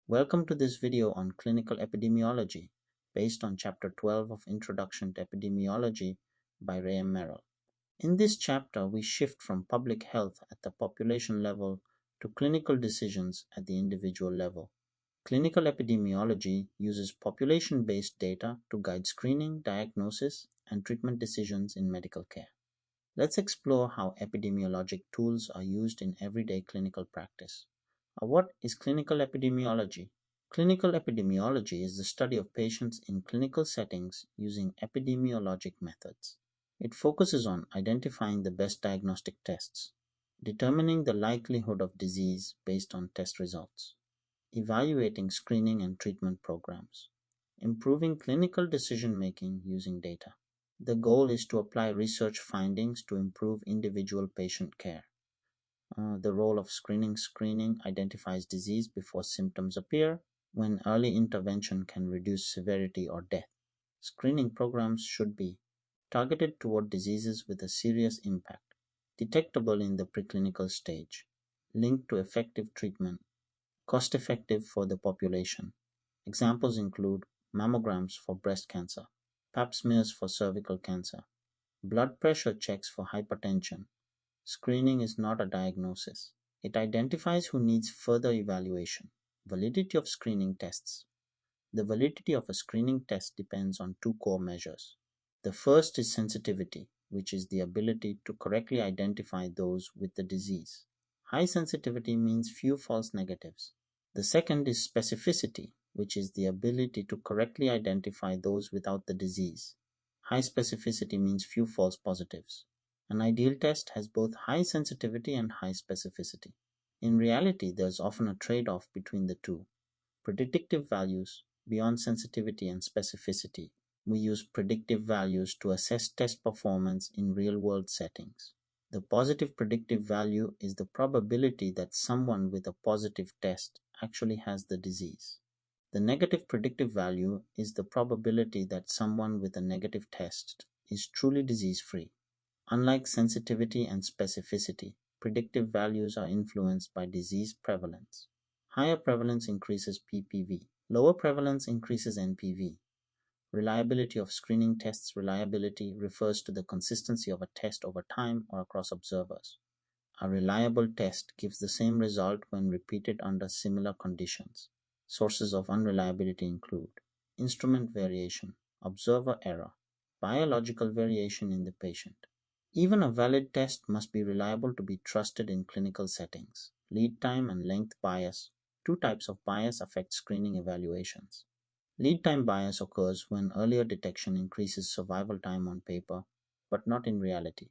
Welcome to this video on clinical epidemiology based on Chapter 12 of Introduction to Epidemiology by Ray M. Merrill. In this chapter, we shift from public health at the population level to clinical decisions at the individual level. Clinical epidemiology uses population-based data to guide screening, diagnosis, and treatment decisions in medical care. Let's explore how epidemiologic tools are used in everyday clinical practice. What is clinical epidemiology? Clinical epidemiology is the study of patients in clinical settings using epidemiologic methods. It focuses on identifying the best diagnostic tests, determining the likelihood of disease based on test results, evaluating screening and treatment programs, improving clinical decision-making using data. The goal is to apply research findings to improve individual patient care. The role of screening identifies disease before symptoms appear, when early intervention can reduce severity or death. Screening programs should be targeted toward diseases with a serious impact, detectable in the preclinical stage, linked to effective treatment, cost-effective for the population. Examples include mammograms for breast cancer, pap smears for cervical cancer, blood pressure checks for hypertension. Screening is not a diagnosis. It identifies who needs further evaluation. Validity of screening tests. The validity of a screening test depends on two core measures. The first is sensitivity, which is the ability to correctly identify those with the disease. High sensitivity means few false negatives. The second is specificity, which is the ability to correctly identify those without the disease. High specificity means few false positives. An ideal test has both high sensitivity and high specificity. In reality, there's often a trade-off between the two. Predictive values, beyond sensitivity and specificity. We use predictive values to assess test performance in real-world settings. The positive predictive value is the probability that someone with a positive test actually has the disease. The negative predictive value is the probability that someone with a negative test is truly disease-free. Unlike sensitivity and specificity, predictive values are influenced by disease prevalence. Higher prevalence increases PPV. Lower prevalence increases NPV. Reliability of screening tests. Reliability refers to the consistency of a test over time or across observers. A reliable test gives the same result when repeated under similar conditions. Sources of unreliability include instrument variation, observer error, biological variation in the patient. Even a valid test must be reliable to be trusted in clinical settings. Lead time and length bias. Two types of bias affect screening evaluations. Lead time bias occurs when earlier detection increases survival time on paper, but not in reality.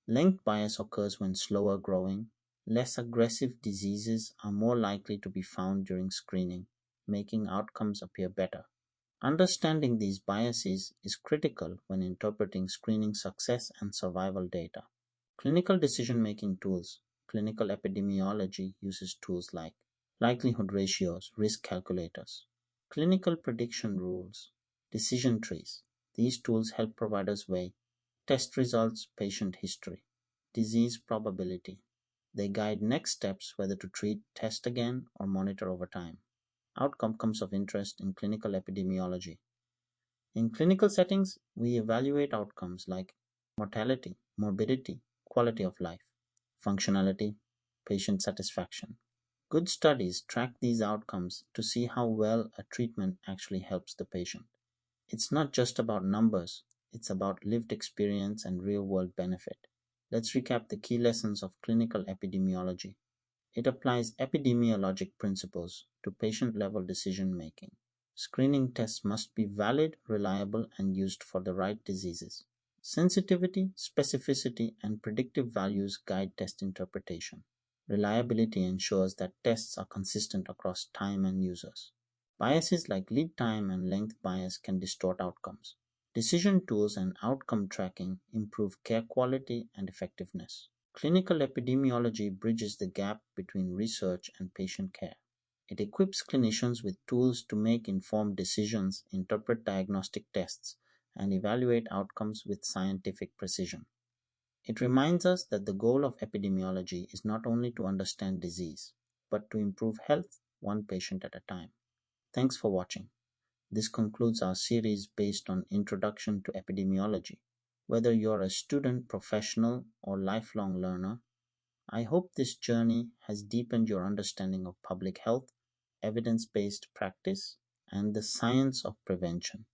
Length bias occurs when slower growing, less aggressive diseases are more likely to be found during screening, making outcomes appear better. Understanding these biases is critical when interpreting screening success and survival data. Clinical decision-making tools. Clinical epidemiology uses tools like likelihood ratios, risk calculators, clinical prediction rules, decision trees. These tools help providers weigh test results, patient history, disease probability. They guide next steps whether to treat, test again, or monitor over time. Outcomes of interest in clinical epidemiology. In clinical settings, we evaluate outcomes like mortality, morbidity, quality of life, functionality, patient satisfaction. Good studies track these outcomes to see how well a treatment actually helps the patient. It's not just about numbers, it's about lived experience and real-world benefit. Let's recap the key lessons of clinical epidemiology. It applies epidemiologic principles to patient-level decision-making. Screening tests must be valid, reliable, and used for the right diseases. Sensitivity, specificity, and predictive values guide test interpretation. Reliability ensures that tests are consistent across time and users. Biases like lead time and length bias can distort outcomes. Decision tools and outcome tracking improve care quality and effectiveness. Clinical epidemiology bridges the gap between research and patient care. It equips clinicians with tools to make informed decisions, interpret diagnostic tests, and evaluate outcomes with scientific precision. It reminds us that the goal of epidemiology is not only to understand disease, but to improve health one patient at a time. Thanks for watching. This concludes our series based on Introduction to Epidemiology. Whether you're a student, professional, or lifelong learner, I hope this journey has deepened your understanding of public health, evidence based practice, and the science of prevention.